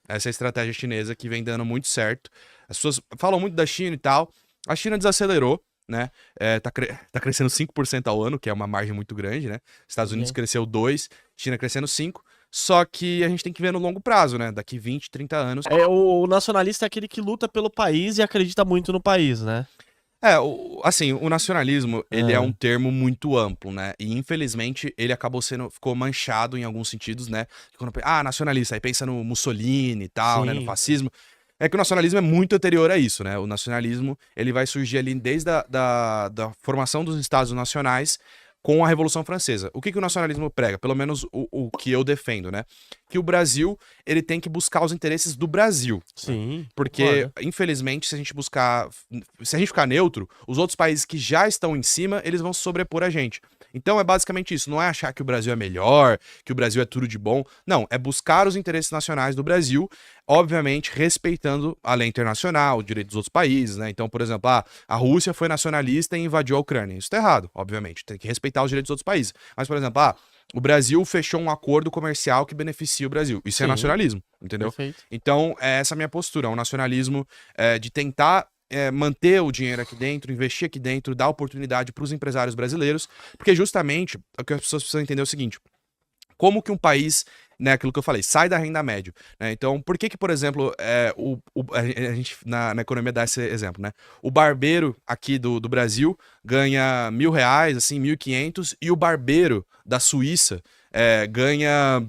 Essa é a estratégia chinesa que vem dando muito certo. As pessoas falam muito da China e tal. A China desacelerou, né? Tá crescendo 5% ao ano, que é uma margem muito grande, né? Estados Unidos Ok. cresceu 2%, China crescendo 5%. Só que a gente tem que ver no longo prazo, né? Daqui 20, 30 anos. O nacionalista é aquele que luta pelo país e acredita muito no país, né? Assim, o nacionalismo, ele é um Ah, termo muito amplo, né? E infelizmente ele ficou manchado em alguns sentidos, né? Nacionalista, aí pensa no Mussolini e tal, né? No sim, sim. fascismo. É que o nacionalismo é muito anterior a isso, né? O nacionalismo, ele vai surgir ali desde da formação dos estados nacionais com a Revolução Francesa. O que, que o nacionalismo prega? Pelo menos o que eu defendo, né? Que o Brasil, ele tem que buscar os interesses do Brasil, né? Sim, Porque, concordo. infelizmente, se a gente ficar neutro, os outros países que já estão em cima, eles vão se sobrepor a gente. Então é basicamente isso, não é achar que o Brasil é melhor, que o Brasil é tudo de bom. Não, é buscar os interesses nacionais do Brasil, obviamente respeitando a lei internacional, o direito dos outros países, né? Então, por exemplo, a Rússia foi nacionalista e invadiu a Ucrânia. Isso tá errado, obviamente, tem que respeitar os direitos dos outros países. Mas, por exemplo, o Brasil fechou um acordo comercial que beneficia o Brasil. Isso é Sim, nacionalismo, entendeu? perfeito. Então, é essa a minha postura, é um nacionalismo de tentar manter o dinheiro aqui dentro, investir aqui dentro, dar oportunidade para os empresários brasileiros, porque justamente o que as pessoas precisam entender é o seguinte: como que um país, né, aquilo que eu falei, sai da renda média, né? Então, por que que, por exemplo, a gente na economia dá esse exemplo, né? O barbeiro aqui do Brasil ganha R$ 1.000, assim, 1.500, e o barbeiro da Suíça ganha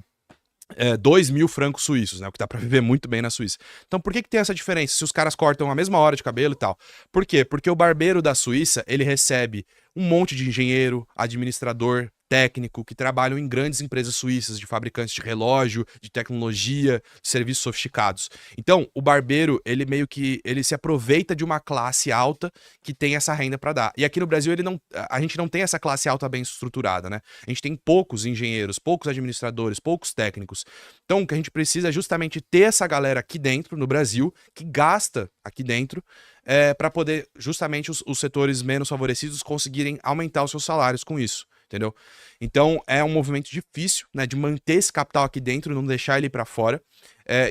2.000 francos suíços, né? O que dá pra viver muito bem na Suíça. Então, por que que tem essa diferença se os caras cortam a mesma hora de cabelo e tal? Por quê? Porque o barbeiro da Suíça, ele recebe um monte de engenheiro, administrador, técnico, que trabalham em grandes empresas suíças de fabricantes de relógio, de tecnologia, de serviços sofisticados. Então, o barbeiro, ele meio que ele se aproveita de uma classe alta que tem essa renda pra dar. E aqui no Brasil, a gente não tem essa classe alta bem estruturada, né? A gente tem poucos engenheiros, poucos administradores, poucos técnicos. Então, o que a gente precisa é justamente ter essa galera aqui dentro, no Brasil, que gasta aqui dentro, para poder justamente os setores menos favorecidos conseguirem aumentar os seus salários com isso. Entendeu? Então é um movimento difícil, né, de manter esse capital aqui dentro, não deixar ele para fora.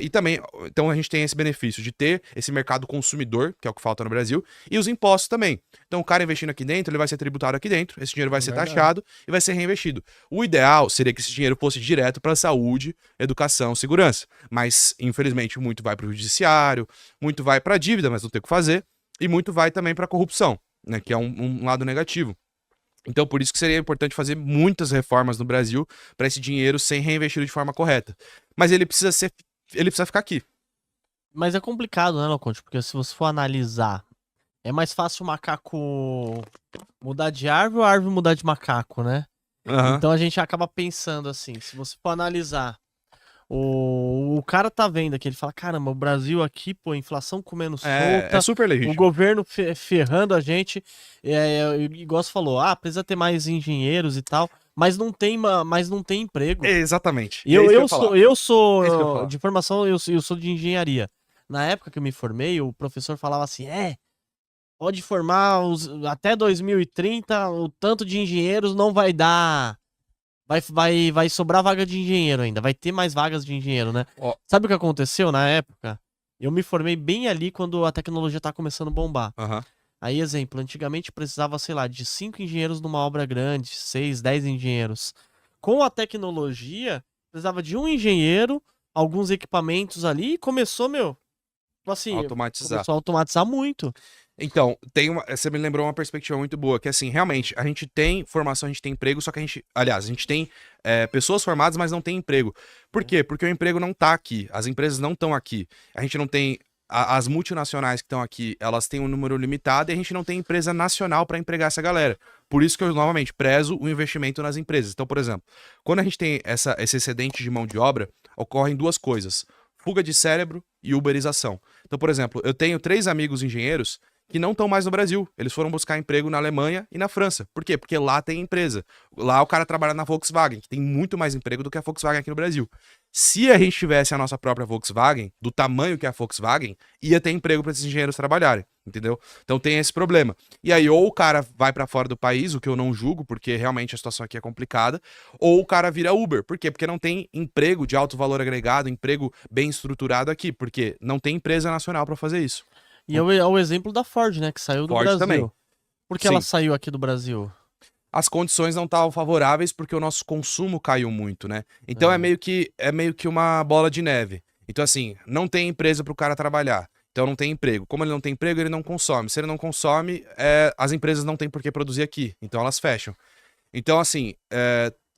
E também, então a gente tem esse benefício de ter esse mercado consumidor, que é o que falta no Brasil, e os impostos também. Então o cara investindo aqui dentro, ele vai ser tributado aqui dentro, esse dinheiro vai É ser verdade. taxado e vai ser reinvestido. O ideal seria que esse dinheiro fosse direto para saúde, educação, segurança. Mas infelizmente muito vai para o judiciário, muito vai para dívida, mas não tem o que fazer, e muito vai também para corrupção, né, que é um lado negativo. Então, por isso que seria importante fazer muitas reformas no Brasil para esse dinheiro ser reinvestido de forma correta. Mas ele precisa ficar aqui. Mas é complicado, né, Loconte? Porque se você for analisar, é mais fácil o macaco mudar de árvore ou a árvore mudar de macaco, né? Aham. Então a gente acaba pensando assim, se você for analisar, o cara tá vendo aqui, ele fala, caramba, o Brasil aqui, pô, inflação comendo É solta, super o legítimo. governo ferrando a gente, igual você falou, precisa ter mais engenheiros e tal, mas não tem emprego. Exatamente. E E é eu, isso que eu ia eu falar. sou, eu É isso que eu ia sou falar. de formação, eu sou de engenharia. Na época que eu me formei, o professor falava assim, pode formar até 2030, o tanto de engenheiros não vai dar. Vai sobrar vaga de engenheiro ainda. Vai ter mais vagas de engenheiro, né? Ó, Sabe o que aconteceu na época? Eu me formei bem ali quando a tecnologia tá começando a bombar. aham. Aí, exemplo, antigamente precisava, sei lá, de 5 engenheiros numa obra grande, 6, 10 engenheiros. Com a tecnologia, precisava de um engenheiro, alguns equipamentos ali e começou, meu, tipo assim, Automatizar. começou a automatizar muito. Então, você me lembrou uma perspectiva muito boa, que assim, realmente, a gente tem formação, a gente tem emprego, só que aliás, a gente tem pessoas formadas, mas não tem emprego. Por quê? Porque o emprego não tá aqui, as empresas não estão aqui. A gente não tem, as multinacionais que estão aqui, elas têm um número limitado e a gente não tem empresa nacional para empregar essa galera. Por isso que eu, novamente, prezo o investimento nas empresas. Então, por exemplo, quando a gente tem esse excedente de mão de obra, ocorrem duas coisas: fuga de cérebro e uberização. Então, por exemplo, eu tenho 3 amigos engenheiros que não estão mais no Brasil. Eles foram buscar emprego na Alemanha e na França. Por quê? Porque lá tem empresa. Lá o cara trabalha na Volkswagen, que tem muito mais emprego do que a Volkswagen aqui no Brasil. Se a gente tivesse a nossa própria Volkswagen, do tamanho que é a Volkswagen, ia ter emprego para esses engenheiros trabalharem, entendeu? Então tem esse problema. E aí, ou o cara vai para fora do país, o que eu não julgo, porque realmente a situação aqui é complicada, ou o cara vira Uber. Por quê? Porque não tem emprego de alto valor agregado, emprego bem estruturado aqui, porque não tem empresa nacional para fazer isso. E é o exemplo da Ford, né? Que saiu do Ford Brasil. também. Por que ela saiu aqui do Brasil? As condições não estavam favoráveis porque o nosso consumo caiu muito, né? Então é meio que uma bola de neve. Então assim, não tem empresa para o cara trabalhar. Então não tem emprego. Como ele não tem emprego, ele não consome. Se ele não consome, as empresas não têm por que produzir aqui. Então elas fecham. Então assim,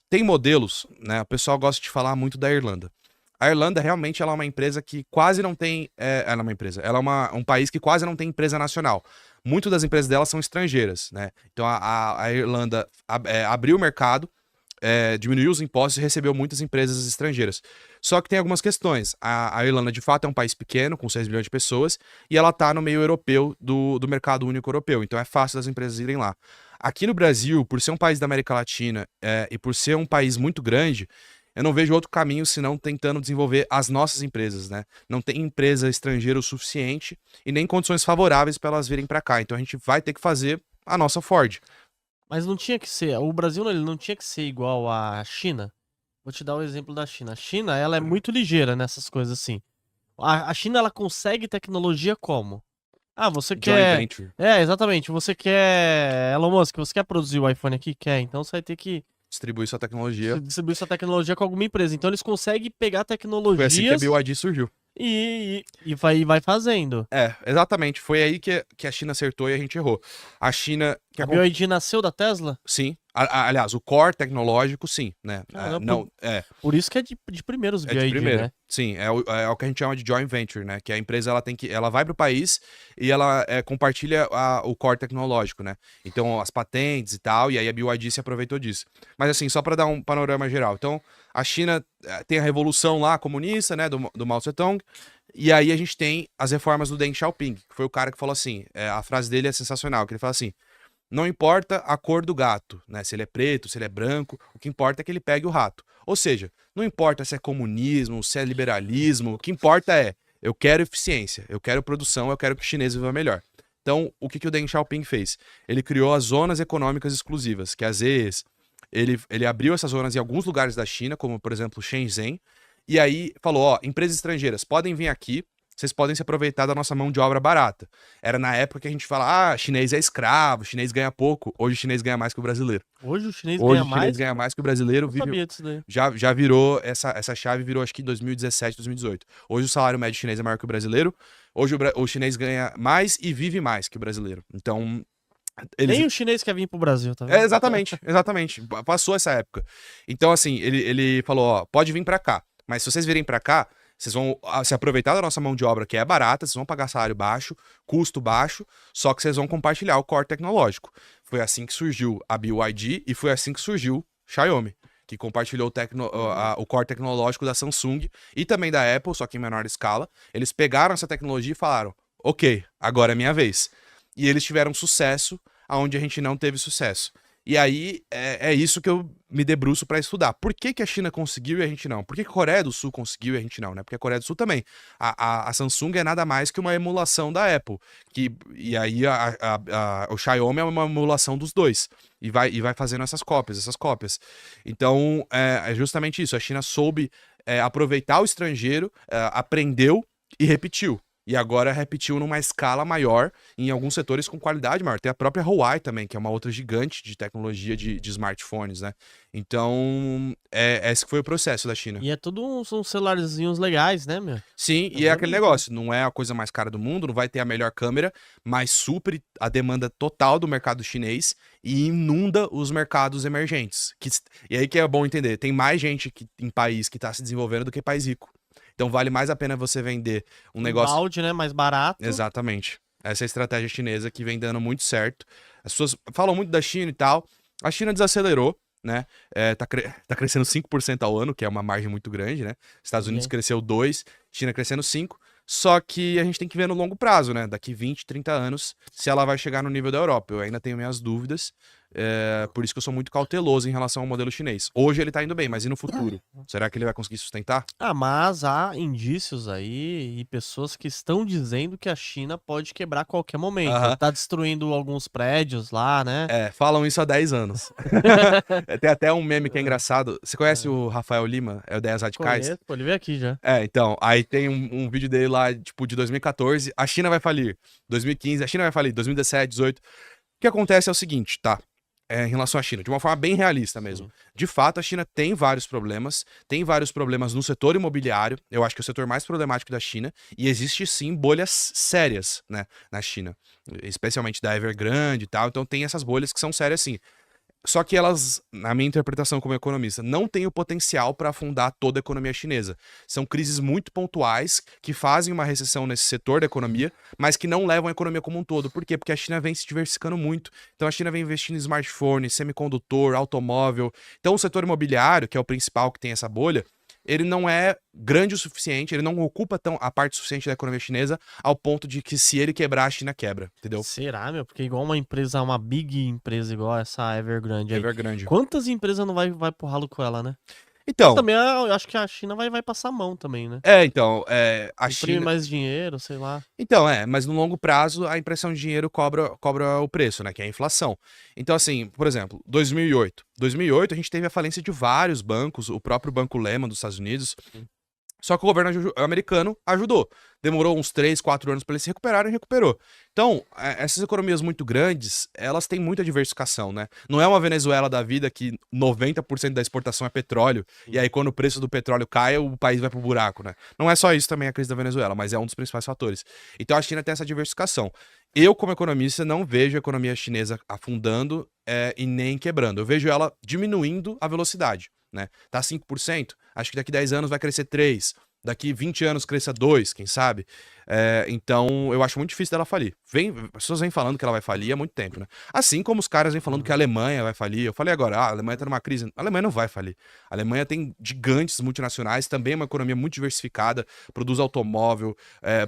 tem modelos, né? O pessoal gosta de falar muito da Irlanda. A Irlanda realmente ela é uma empresa que quase não tem. Ela é uma empresa. Ela é um país que quase não tem empresa nacional. Muitas das empresas dela são estrangeiras, né? Então a Irlanda abriu o mercado, diminuiu os impostos e recebeu muitas empresas estrangeiras. Só que tem algumas questões. A Irlanda, de fato, é um país pequeno, com 6 milhões de pessoas, e ela está no meio europeu do mercado único europeu. Então é fácil das empresas irem lá. Aqui no Brasil, por ser um país da América Latina e por ser um país muito grande, eu não vejo outro caminho senão tentando desenvolver as nossas empresas, né? Não tem empresa estrangeira o suficiente e nem condições favoráveis para elas virem para cá. Então a gente vai ter que fazer a nossa Ford. Mas não tinha que ser. O Brasil ele não tinha que ser igual à China. Vou te dar o exemplo da China. A China, ela é muito ligeira nessas coisas assim. A China, ela consegue tecnologia como? Ah, você Joint quer. venture. Exatamente. Você quer. Elon Musk, você quer produzir o iPhone aqui? Quer. Então você vai ter que Distribuir sua tecnologia. distribuir sua tecnologia com alguma empresa. Então eles conseguem pegar Foi assim que a tecnologias BYD surgiu. e vai fazendo. Exatamente. Foi aí que a China acertou e a gente errou. A China. A BYD nasceu da Tesla? Sim. Aliás, o core tecnológico, sim, né? Por isso que é de primeiros É de BYD, primeira. né? Sim, é o que a gente chama de joint venture, né? Que a empresa ela vai para o país e ela compartilha o core tecnológico, né? Então, as patentes e tal, e aí a BYD se aproveitou disso. Mas assim, só para dar um panorama geral. Então, a China tem a revolução lá comunista, né? Do Mao Tse-tung. E aí a gente tem as reformas do Deng Xiaoping, que foi o cara que falou assim, a frase dele é sensacional, que ele fala assim: não importa a cor do gato, né? Se ele é preto, se ele é branco, o que importa é que ele pegue o rato. Ou seja, não importa se é comunismo, se é liberalismo, o que importa é, eu quero eficiência, eu quero produção, eu quero que o chinês viva melhor. Então, o que o Deng Xiaoping fez? Ele criou as zonas econômicas exclusivas, que às vezes ele abriu essas zonas em alguns lugares da China, como por exemplo Shenzhen, e aí falou, ó, empresas estrangeiras podem vir aqui, vocês podem se aproveitar da nossa mão de obra barata. Era na época que a gente fala, chinês é escravo, chinês ganha pouco. Hoje o chinês ganha mais que o brasileiro. Hoje o chinês Hoje ganha o chinês mais? ganha mais que o brasileiro. Eu sabia disso daí. Já virou, essa chave virou acho que em 2017, 2018. Hoje o salário médio chinês é maior que o brasileiro. Hoje o chinês ganha mais e vive mais que o brasileiro. Então, nem o chinês quer vir pro Brasil, tá vendo? Exatamente. Passou essa época. Então, assim, ele falou, ó, pode vir pra cá. Mas se vocês virem pra cá, vocês vão se aproveitar da nossa mão de obra, que é barata, vocês vão pagar salário baixo, custo baixo, só que vocês vão compartilhar o core tecnológico. Foi assim que surgiu a BYD e foi assim que surgiu Xiaomi, que compartilhou o core tecnológico da Samsung e também da Apple, só que em menor escala. Eles pegaram essa tecnologia e falaram, ok, agora é minha vez. E eles tiveram sucesso aonde a gente não teve sucesso. E aí é isso que eu me debruço para estudar. Por que a China conseguiu e a gente não? Por que a Coreia do Sul conseguiu e a gente não, né? Porque a Coreia do Sul também. A Samsung é nada mais que uma emulação da Apple. E aí o Xiaomi é uma emulação dos dois. E vai fazendo essas cópias. Então é justamente isso. A China soube aproveitar o estrangeiro, aprendeu e repetiu. E agora repetiu numa escala maior, em alguns setores com qualidade maior. Tem a própria Huawei também, que é uma outra gigante de tecnologia de smartphones, né? Então, esse foi o processo da China. E é tudo uns celularzinhos legais, né, meu? Sim, e é aquele negócio, não é a coisa mais cara do mundo, não vai ter a melhor câmera, mas supre a demanda total do mercado chinês e inunda os mercados emergentes. E aí que é bom entender, tem mais gente em país que está se desenvolvendo do que país rico. Então vale mais a pena você vender um negócio... balde, né? Mais barato. Exatamente. Essa é a estratégia chinesa que vem dando muito certo. As pessoas falam muito da China e tal. A China desacelerou, né? Tá crescendo 5% ao ano, que é uma margem muito grande, né? Estados Unidos cresceu 2%, China crescendo 5%. Só que a gente tem que ver no longo prazo, né? Daqui 20, 30 anos, se ela vai chegar no nível da Europa. Eu ainda tenho minhas dúvidas. Por isso que eu sou muito cauteloso em relação ao modelo chinês. Hoje ele tá indo bem, mas e no futuro? Será que ele vai conseguir sustentar? Mas há indícios aí e pessoas que estão dizendo que a China pode quebrar a qualquer momento. Aham. Tá destruindo alguns prédios lá, né? Falam isso há 10 anos. Tem até um meme que é engraçado. Você conhece o Rafael Lima? É o Ideias Radicais? Conheço, pô, ele veio aqui já. Então, aí tem um vídeo dele lá, tipo, de 2014, a China vai falir. 2015, a China vai falir. 2017, 2018. O que acontece é o seguinte, tá? Em relação à China, de uma forma bem realista mesmo. Sim. De fato, a China tem vários problemas no setor imobiliário, eu acho que é o setor mais problemático da China, e existe sim bolhas sérias, né, na China, especialmente da Evergrande e tal, então tem essas bolhas que são sérias sim. Só que elas, na minha interpretação como economista, não têm o potencial para afundar toda a economia chinesa. São crises muito pontuais que fazem uma recessão nesse setor da economia, mas que não levam a economia como um todo. Por quê? Porque a China vem se diversificando muito. Então a China vem investindo em smartphone, semicondutor, automóvel. Então o setor imobiliário, que é o principal que tem essa bolha, ele não é grande o suficiente, ele não ocupa a parte suficiente da economia chinesa ao ponto de que se ele quebrar, a China quebra, entendeu? Será, meu? Porque igual uma big empresa igual essa Evergrande aí. Evergrande. Quantas empresas não vai pro ralo com ela, né? Então, Também eu acho que a China vai passar a mão também, né? a Imprime China... mais dinheiro, sei lá. Então, mas no longo prazo a impressão de dinheiro cobra o preço, né, que é a inflação. Então, assim, por exemplo, 2008. 2008 a gente teve a falência de vários bancos, o próprio Banco Lehman dos Estados Unidos. Só que o governo americano ajudou. Demorou uns 3, 4 anos para eles se recuperarem e recuperou. Então, essas economias muito grandes, elas têm muita diversificação, né? Não é uma Venezuela da vida que 90% da exportação é petróleo, e aí quando o preço do petróleo cai, o país vai pro buraco, né? Não é só isso também a crise da Venezuela, mas é um dos principais fatores. Então a China tem essa diversificação. Eu, como economista, não vejo a economia chinesa afundando e nem quebrando. Eu vejo ela diminuindo a velocidade, né? Tá 5%, acho que daqui 10 anos vai crescer 3%. Daqui 20 anos cresça 2, quem sabe? Então, eu acho muito difícil dela falir. As pessoas vêm falando que ela vai falir há muito tempo, né? Assim como os caras vêm falando que a Alemanha vai falir. Eu falei agora, a Alemanha tá numa crise. A Alemanha não vai falir. A Alemanha tem gigantes multinacionais, também é uma economia muito diversificada, produz automóvel,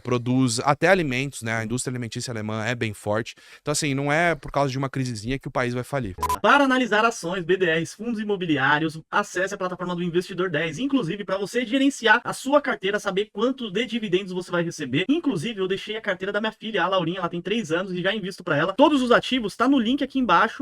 produz até alimentos, né? A indústria alimentícia alemã é bem forte. Então, assim, não é por causa de uma crisezinha que o país vai falir. Para analisar ações, BDRs, fundos imobiliários, acesse a plataforma do Investidor 10. Inclusive, para você gerenciar a sua carteira, saber quanto de dividendos você vai receber. Inclusive, eu deixei a carteira da minha filha, a Laurinha, ela tem 3 anos e já invisto para ela. Todos os ativos tá no link aqui embaixo.